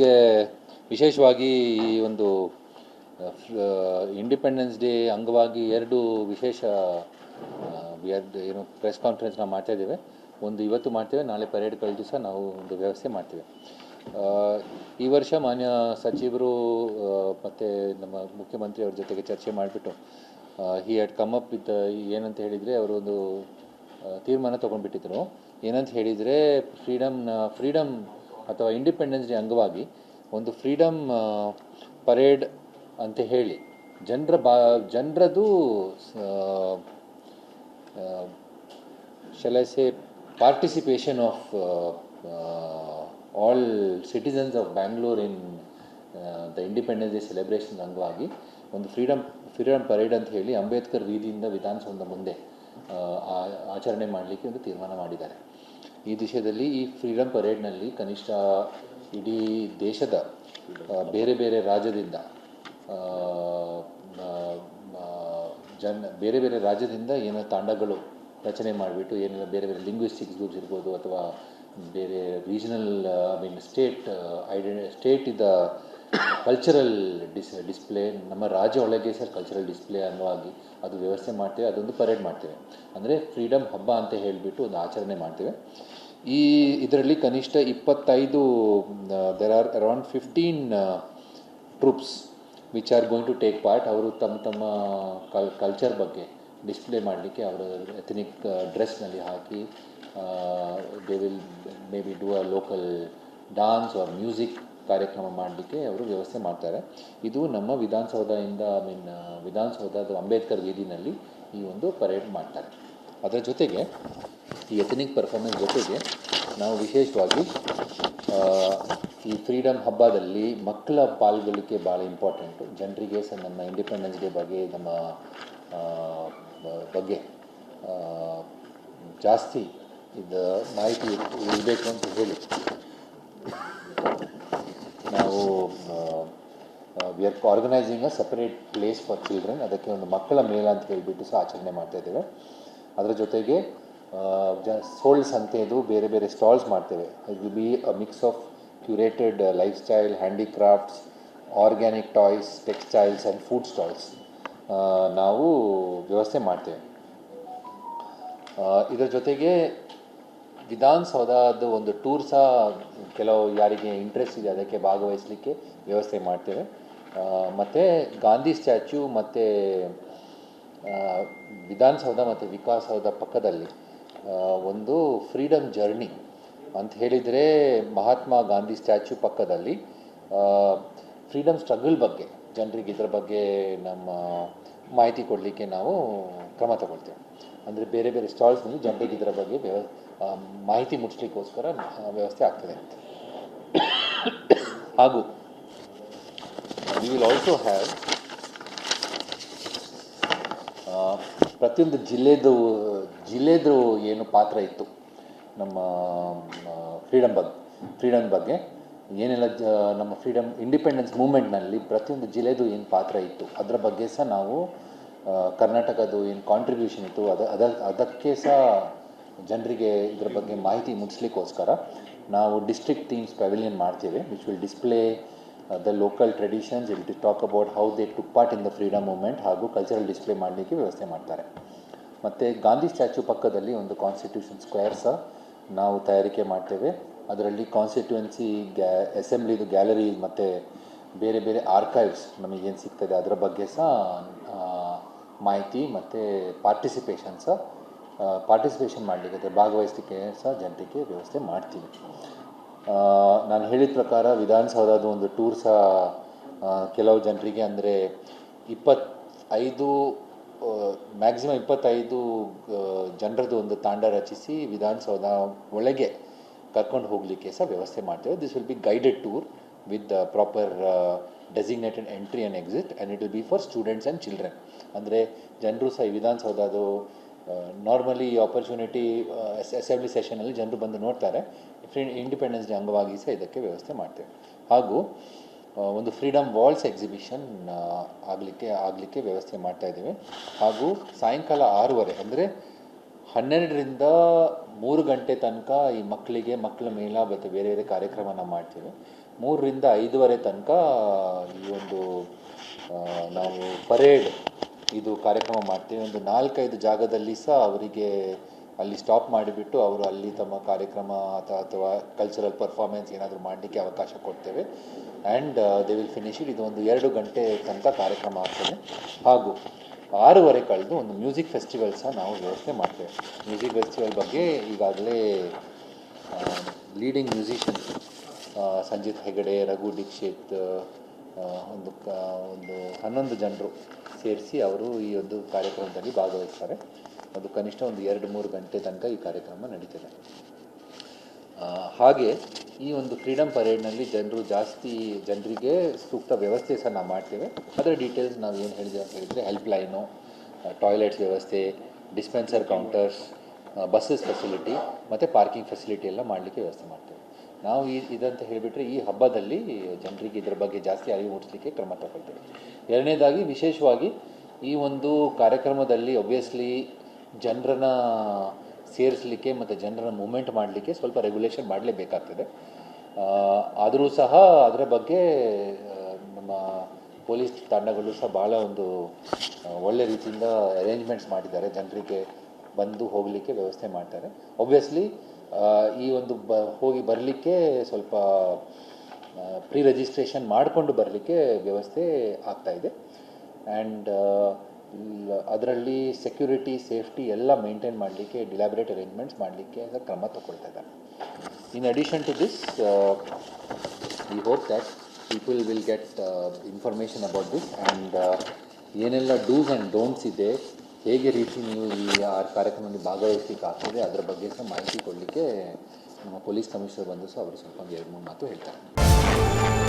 ಇವತ್ತಿಗೆ ವಿಶೇಷವಾಗಿ ಈ ಒಂದು ಇಂಡಿಪೆಂಡೆನ್ಸ್ ಡೇ ಅಂಗವಾಗಿ ಎರಡು ವಿಶೇಷ ಏನು ಪ್ರೆಸ್ ಕಾನ್ಫರೆನ್ಸ್ನ ಮಾಡ್ತಾ ಇದ್ದೇವೆ. ಒಂದು ಇವತ್ತು ಮಾಡ್ತೇವೆ, ನಾಳೆ ಪರೇಡ್ ಕಳೆದ ದಿವಸ ನಾವು ಒಂದು ವ್ಯವಸ್ಥೆ ಮಾಡ್ತೇವೆ. ಈ ವರ್ಷ ಮಾನ್ಯ ಸಚಿವರು ಮತ್ತು ನಮ್ಮ ಮುಖ್ಯಮಂತ್ರಿಯವ್ರ ಜೊತೆಗೆ ಚರ್ಚೆ ಮಾಡಿಬಿಟ್ಟು he had come up with ಏನಂತ ಹೇಳಿದರೆ ಅವರೊಂದು ತೀರ್ಮಾನ ತೊಗೊಂಡ್ಬಿಟ್ಟಿದ್ರು. ಏನಂತ ಹೇಳಿದರೆ ಫ್ರೀಡಮ್ ಅಥವಾ ಇಂಡಿಪೆಂಡೆನ್ಸ್ ಡೇ ಅಂಗವಾಗಿ ಒಂದು ಫ್ರೀಡಮ್ ಪರೇಡ್ ಅಂತ ಹೇಳಿ ಜನರದು shall I say participation of all citizens of Bangalore in the Independence Day celebration ಅಂಗವಾಗಿ ಒಂದು ಫ್ರೀಡಮ್ ಪರೇಡ್ ಅಂತ ಹೇಳಿ ಅಂಬೇಡ್ಕರ್ ವೀದಿಯಿಂದ ವಿಧಾನಸೌಧದ ಮುಂದೆ ಆಚರಣೆ ಮಾಡಲಿಕ್ಕೆ ಒಂದು ತೀರ್ಮಾನ ಮಾಡಿದ್ದಾರೆ. ಈ ದಿಶೆಯಲ್ಲಿ ಈ ಫ್ರೀಡಮ್ ಪರೇಡ್ನಲ್ಲಿ ಕನಿಷ್ಠ ಇಡೀ ದೇಶದ ಬೇರೆ ಬೇರೆ ರಾಜ್ಯದಿಂದ ಬೇರೆ ಬೇರೆ ರಾಜ್ಯದಿಂದ ಏನೋ ತಾಂಡಗಳು ರಚನೆ ಮಾಡಿಬಿಟ್ಟು ಏನೆಲ್ಲ ಬೇರೆ ಬೇರೆ ಲಿಂಗ್ವಿಸ್ಟಿಕ್ಸ್ ಗ್ರೂಪ್ಸ್ ಇರ್ಬೋದು ಅಥವಾ ಬೇರೆ ರೀಜನಲ್ ಸ್ಟೇಟ್ ಇದ್ದ ಕಲ್ಚರಲ್ ಡಿಸ್ಪ್ಲೇ ನಮ್ಮ ರಾಜ್ಯ ಒಳಗೆ ಸರ್ ಕಲ್ಚರಲ್ ಡಿಸ್ಪ್ಲೇ ಅನ್ನುವಾಗಿ ಅದು ವ್ಯವಸ್ಥೆ ಮಾಡ್ತೇವೆ. ಅದೊಂದು ಪರೇಡ್ ಮಾಡ್ತೇವೆ, ಅಂದರೆ ಫ್ರೀಡಮ್ ಹಬ್ಬ ಅಂತ ಹೇಳಿಬಿಟ್ಟು ಒಂದು ಆಚರಣೆ ಮಾಡ್ತೇವೆ. ಇದರಲ್ಲಿ ಕನಿಷ್ಠ 25 there are around 15 troops which are going to take part. ಅವರು ತಮ್ಮ ಕಲ್ಚರ್ ಬಗ್ಗೆ ಡಿಸ್ಪ್ಲೇ ಮಾಡಲಿಕ್ಕೆ ಅವರ ಎಥನಿಕ್ ಡ್ರೆಸ್ನಲ್ಲಿ ಹಾಕಿ they will may be do a local dance or music ಕಾರ್ಯಕ್ರಮ ಮಾಡಲಿಕ್ಕೆ ಅವರು ವ್ಯವಸ್ಥೆ ಮಾಡ್ತಾರೆ. ಇದು ನಮ್ಮ ವಿಧಾನಸೌಧದ ಅಂಬೇಡ್ಕರ್ ವೇದಿನಲ್ಲಿ ಈ ಒಂದು ಪರೇಡ್ ಮಾಡ್ತಾರೆ. ಅದರ ಜೊತೆಗೆ ಈ ಎಥನಿಕ್ ಪರ್ಫಾರ್ಮೆನ್ಸ್ ಜೊತೆಗೆ ನಾವು ವಿಶೇಷವಾಗಿ ಈ ಫ್ರೀಡಮ್ ಹಬ್ಬದಲ್ಲಿ ಮಕ್ಕಳ ಪಾಲ್ಗೊಳ್ಳಿಕೆ ಭಾಳ ಇಂಪಾರ್ಟೆಂಟು. ಜನರಿಗೆ ಸಹ ನಮ್ಮ ಇಂಡಿಪೆಂಡೆನ್ಸ್ ಡೇ ಬಗ್ಗೆ ನಮ್ಮ ಬಗ್ಗೆ ಜಾಸ್ತಿ ಇದು ಮಾಹಿತಿ ಇರಬೇಕು ಅಂತ ಹೇಳಿ ನಾವು we are organising a separate place for children. ಅದಕ್ಕೆ ಒಂದು ಮಕ್ಕಳ ಮೇಳ ಅಂತ ಹೇಳಿಬಿಟ್ಟು ಸಹ ಆಚರಣೆ ಮಾಡ್ತಾಯಿದ್ದೇವೆ. ಅದರ ಜೊತೆಗೆ ಸೋಲ್ ಸಂತೆದು ಬೇರೆ ಬೇರೆ ಸ್ಟಾಲ್ಸ್ ಮಾಡ್ತೇವೆ. It will be a mix of curated life style, handicrafts, organic toys, textiles and food stalls ನಾವು ವ್ಯವಸ್ಥೆ ಮಾಡ್ತೇವೆ. ಇದರ ಜೊತೆಗೆ ವಿಧಾನಸೌಧದ ಒಂದು ಟೂರ್ ಸಹ ಕೆಲವು ಯಾರಿಗೆ ಇಂಟ್ರೆಸ್ಟ್ ಇದೆ ಅದಕ್ಕೆ ಭಾಗವಹಿಸಲಿಕ್ಕೆ ವ್ಯವಸ್ಥೆ ಮಾಡ್ತೇವೆ. ಮತ್ತು ಗಾಂಧಿ ಸ್ಟ್ಯಾಚ್ಯೂ ಮತ್ತು ವಿಧಾನಸೌಧ ಮತ್ತು ವಿಕಾಸಸೌಧ ಪಕ್ಕದಲ್ಲಿ ಒಂದು ಫ್ರೀಡಮ್ ಜರ್ನಿ ಅಂತ ಹೇಳಿದರೆ ಮಹಾತ್ಮ ಗಾಂಧಿ ಸ್ಟ್ಯಾಚ್ಯೂ ಪಕ್ಕದಲ್ಲಿ ಫ್ರೀಡಮ್ ಸ್ಟ್ರಗಲ್ ಬಗ್ಗೆ ಜನರಿಗೆ ಇದರ ಬಗ್ಗೆ ನಮ್ಮ ಮಾಹಿತಿ ಕೊಡಲಿಕ್ಕೆ ನಾವು ಕ್ರಮ ತಗೊಳ್ತೇವೆ. ಅಂದರೆ ಬೇರೆ ಬೇರೆ ಸ್ಟಾಲ್ಸ್ನಲ್ಲಿ ಜನರಿಗೆ ಇದರ ಬಗ್ಗೆ ಮಾಹಿತಿ ಮುಟ್ಟಿಸ್ಲಿಕ್ಕೋಸ್ಕರ ವ್ಯವಸ್ಥೆ ಆಗ್ತದೆ. ಹಾಗೂ ವಿ ವಿಲ್ ಆಲ್ಸೋ ಹ್ಯಾವ್ ಪ್ರತಿಯೊಂದು ಜಿಲ್ಲೆದು ಏನು ಪಾತ್ರ ಇತ್ತು ನಮ್ಮ ಫ್ರೀಡಮ್ ಬಗ್ಗೆ ಏನೆಲ್ಲ ನಮ್ಮ ಇಂಡಿಪೆಂಡೆನ್ಸ್ ಮೂಮೆಂಟ್ನಲ್ಲಿ ಪ್ರತಿಯೊಂದು ಜಿಲ್ಲೆದು ಏನು ಪಾತ್ರ ಇತ್ತು ಅದರ ಬಗ್ಗೆ ಸಹ ನಾವು ಕರ್ನಾಟಕದ್ದು ಏನು ಕಾಂಟ್ರಿಬ್ಯೂಷನ್ ಇತ್ತು ಅದಕ್ಕೆ ಸಹ ಜನರಿಗೆ ಇದರ ಬಗ್ಗೆ ಮಾಹಿತಿ ಮುಟ್ಟಿಸ್ಲಿಕ್ಕೋಸ್ಕರ ನಾವು ಡಿಸ್ಟ್ರಿಕ್ಟ್ ಥೀಮ್ಸ್ ಪೆವಿಲಿಯನ್ ಮಾಡ್ತೇವೆ. Which will display the local traditions, it will talk about how they took part in the freedom moment ಹಾಗೂ ಕಲ್ಚರಲ್ ಡಿಸ್ಪ್ಲೇ ಮಾಡಲಿಕ್ಕೆ ವ್ಯವಸ್ಥೆ ಮಾಡ್ತಾರೆ. ಮತ್ತು ಗಾಂಧಿ ಸ್ಟ್ಯಾಚ್ಯೂ ಪಕ್ಕದಲ್ಲಿ ಒಂದು ಕಾನ್ಸ್ಟಿಟ್ಯೂಷನ್ ಸ್ಕ್ವೇರ್ ಸಹ ನಾವು ತಯಾರಿಕೆ ಮಾಡ್ತೇವೆ. ಅದರಲ್ಲಿ ಕಾನ್ಸ್ಟಿಟ್ಯೂನ್ಸಿ ಅಸೆಂಬ್ಲಿದು ಗ್ಯಾಲರಿ ಮತ್ತು ಬೇರೆ ಬೇರೆ ಆರ್ಕೈವ್ಸ್ ನಮಗೇನು ಸಿಗ್ತದೆ ಅದರ ಬಗ್ಗೆ ಸಹ ಮಾಹಿತಿ ಮತ್ತು ಪಾರ್ಟಿಸಿಪೇಷನ್ ಮಾಡಲಿಕ್ಕೆ ಭಾಗವಹಿಸಲಿಕ್ಕೆ ಸಹ ಜನರಿಗೆ ವ್ಯವಸ್ಥೆ ಮಾಡ್ತೀವಿ. ನಾನು ಹೇಳಿದ ಪ್ರಕಾರ ವಿಧಾನಸೌಧದ ಒಂದು ಟೂರ್ ಸಹ ಕೆಲವು ಜನರಿಗೆ ಅಂದರೆ 25 ಜನರದ್ದು ಒಂದು ತಾಂಡ ರಚಿಸಿ ವಿಧಾನಸೌಧ ಒಳಗೆ ಕರ್ಕೊಂಡು ಹೋಗಲಿಕ್ಕೆ ಸಹ ವ್ಯವಸ್ಥೆ ಮಾಡ್ತೇವೆ. This will be guided tour with proper designated entry and exit and it will be for students and children. ಅಂದರೆ ಜನರು ಸಹ ವಿಧಾನಸೌಧದು ನಾರ್ಮಲಿ ಈ ಆಪರ್ಚುನಿಟಿ ಅಸೆಂಬ್ಲಿ ಸೆಷನಲ್ಲಿ ಜನರು ಬಂದು ನೋಡ್ತಾರೆ. ಇಂಡಿಪೆಂಡೆನ್ಸ್ ಡೇ ಅಂಗವಾಗಿ ಸಹ ಇದಕ್ಕೆ ವ್ಯವಸ್ಥೆ ಮಾಡ್ತೇವೆ. ಹಾಗೂ ಒಂದು ಫ್ರೀಡಮ್ ವಾಲ್ಸ್ ಎಕ್ಸಿಬಿಷನ್ ಆಗಲಿಕ್ಕೆ ವ್ಯವಸ್ಥೆ ಮಾಡ್ತಾಯಿದ್ದೇವೆ. ಹಾಗೂ ಸಾಯಂಕಾಲ 6:30 ಅಂದರೆ 12ರಿಂದ 3 ಗಂಟೆ ತನಕ ಈ ಮಕ್ಕಳ ಮೇಳ ಮತ್ತು ಬೇರೆ ಬೇರೆ ಕಾರ್ಯಕ್ರಮನ ಮಾಡ್ತೇವೆ. 3ರಿಂದ 5:30 ತನಕ ಈ ಒಂದು ನಾವು ಪರೇಡ್ ಇದು ಕಾರ್ಯಕ್ರಮ ಮಾಡ್ತೀವಿ. ಒಂದು 4-5 ಜಾಗದಲ್ಲಿ ಸಹ ಅವರಿಗೆ ಅಲ್ಲಿ ಸ್ಟಾಪ್ ಮಾಡಿಬಿಟ್ಟು ಅವರು ಅಲ್ಲಿ ತಮ್ಮ ಕಾರ್ಯಕ್ರಮ ಅಥವಾ ಕಲ್ಚರಲ್ ಪರ್ಫಾರ್ಮೆನ್ಸ್ ಏನಾದರೂ ಮಾಡಲಿಕ್ಕೆ ಅವಕಾಶ ಕೊಡ್ತೇವೆ. And they will finish it. ಇದು ಒಂದು 2 ಗಂಟೆ ತನಕ ಕಾರ್ಯಕ್ರಮ ಆಗ್ತದೆ. ಹಾಗೂ 6:15 ಕಳೆದು ಒಂದು ಮ್ಯೂಸಿಕ್ ಫೆಸ್ಟಿವಲ್ ಸಹ ನಾವು ವ್ಯವಸ್ಥೆ ಮಾಡ್ತೇವೆ. ಮ್ಯೂಸಿಕ್ ಫೆಸ್ಟಿವಲ್ ಬಗ್ಗೆ ಈಗಾಗಲೇ ಲೀಡಿಂಗ್ ಮ್ಯೂಸಿಷಿಯನ್ಸ್ ಸಂಜಿತ್ ಹೆಗಡೆ, ರಘು ದೀಕ್ಷಿತ್, ಒಂದು 11 ಜನರು ಸೇರಿಸಿ ಅವರು ಈ ಒಂದು ಕಾರ್ಯಕ್ರಮದಲ್ಲಿ ಭಾಗವಹಿಸ್ತಾರೆ. ಅದು ಕನಿಷ್ಠ ಒಂದು 2-3 ಗಂಟೆ ತನಕ ಈ ಕಾರ್ಯಕ್ರಮ ನಡೀತದೆ. ಹಾಗೆ ಈ ಒಂದು ಫ್ರೀಡಮ್ ಪರೇಡ್ನಲ್ಲಿ ಜನರಿಗೆ ಸೂಕ್ತ ವ್ಯವಸ್ಥೆ ಸಹ ನಾವು ಮಾಡ್ತೇವೆ. ಅದರ ಡೀಟೇಲ್ಸ್ ನಾವು ಏನು ಹೇಳಿದೆ ಅಂತ ಹೇಳಿದರೆ, ಹೆಲ್ಪ್ ಲೈನು, ಟಾಯ್ಲೆಟ್ಸ್ ವ್ಯವಸ್ಥೆ, ಡಿಸ್ಪೆನ್ಸರ್ ಕೌಂಟರ್ಸ್, ಬಸ್ಸಸ್ ಫೆಸಿಲಿಟಿ ಮತ್ತು ಪಾರ್ಕಿಂಗ್ ಫೆಸಿಲಿಟಿ ಎಲ್ಲ ಮಾಡಲಿಕ್ಕೆ ವ್ಯವಸ್ಥೆ ಮಾಡ್ತೇವೆ. ನಾವು ಇದಂತ ಹೇಳಿಬಿಟ್ರೆ ಈ ಹಬ್ಬದಲ್ಲಿ ಜನರಿಗೆ ಇದರ ಬಗ್ಗೆ ಜಾಸ್ತಿ ಅರಿವು ಮೂಡಿಸಲಿಕ್ಕೆ ಕ್ರಮ ತಗೊಳ್ತೇವೆ. ಎರಡನೇದಾಗಿ ವಿಶೇಷವಾಗಿ ಈ ಒಂದು ಕಾರ್ಯಕ್ರಮದಲ್ಲಿ ಒಬ್ವಿಯಸ್ಲಿ ಜನರನ್ನ ಸೇರಿಸಲಿಕ್ಕೆ ಮತ್ತು ಜನರನ್ನ ಮೂವ್ಮೆಂಟ್ ಮಾಡಲಿಕ್ಕೆ ಸ್ವಲ್ಪ ರೆಗ್ಯುಲೇಷನ್ ಮಾಡಲೇಬೇಕಾಗ್ತದೆ. ಆದರೂ ಸಹ ಅದರ ಬಗ್ಗೆ ನಮ್ಮ ಪೊಲೀಸ್ ತಂಡಗಳು ಸಹ ಭಾಳ ಒಂದು ಒಳ್ಳೆ ರೀತಿಯಿಂದ ಅರೇಂಜ್ಮೆಂಟ್ಸ್ ಮಾಡಿದ್ದಾರೆ. ಜನರಿಗೆ ಬಂದು ಹೋಗಲಿಕ್ಕೆ ವ್ಯವಸ್ಥೆ ಮಾಡ್ತಾರೆ. ಒಬ್ವಿಯಸ್ಲಿ ಈ ಒಂದು ಹೋಗಿ ಬರಲಿಕ್ಕೆ ಸ್ವಲ್ಪ ಪ್ರೀ ರಿಜಿಸ್ಟ್ರೇಷನ್ ಮಾಡಿಕೊಂಡು ಬರಲಿಕ್ಕೆ ವ್ಯವಸ್ಥೆ ಆಗ್ತಾಯಿದೆ. ಆ್ಯಂಡ್ ಅದರಲ್ಲಿ ಸೆಕ್ಯೂರಿಟಿ, ಸೇಫ್ಟಿ ಎಲ್ಲ ಮೇಂಟೈನ್ ಮಾಡಲಿಕ್ಕೆ ಡಿಲಾಬ್ರೇಟ್ ಅರೇಂಜ್ಮೆಂಟ್ಸ್ ಮಾಡಲಿಕ್ಕೆ ಕ್ರಮ ತಗೊಳ್ತಾ ಇದ್ದಾರೆ. In addition to this, we hope that people will get information about this and ಏನೆಲ್ಲ ಡೂಸ್ ಆ್ಯಂಡ್ ಡೋಂಟ್ಸ್ ಇದೆ, ಹೇಗೆ ರೀತಿ ನೀವು ಈ ಕಾರ್ಯಕ್ರಮದಲ್ಲಿ ಭಾಗವಹಿಸಲಿಕ್ಕೆ ಆಗ್ತದೆ, ಅದರ ಬಗ್ಗೆ ಸಹ ಮಾಹಿತಿ ಕೊಡಲಿಕ್ಕೆ ನಮ್ಮ ಪೊಲೀಸ್ ಕಮಿಷನರ್ ಬಂದು ಸಹ ಅವರು ಸ್ವಲ್ಪ 2-3 ಮಾತು ಹೇಳ್ತಾರೆ.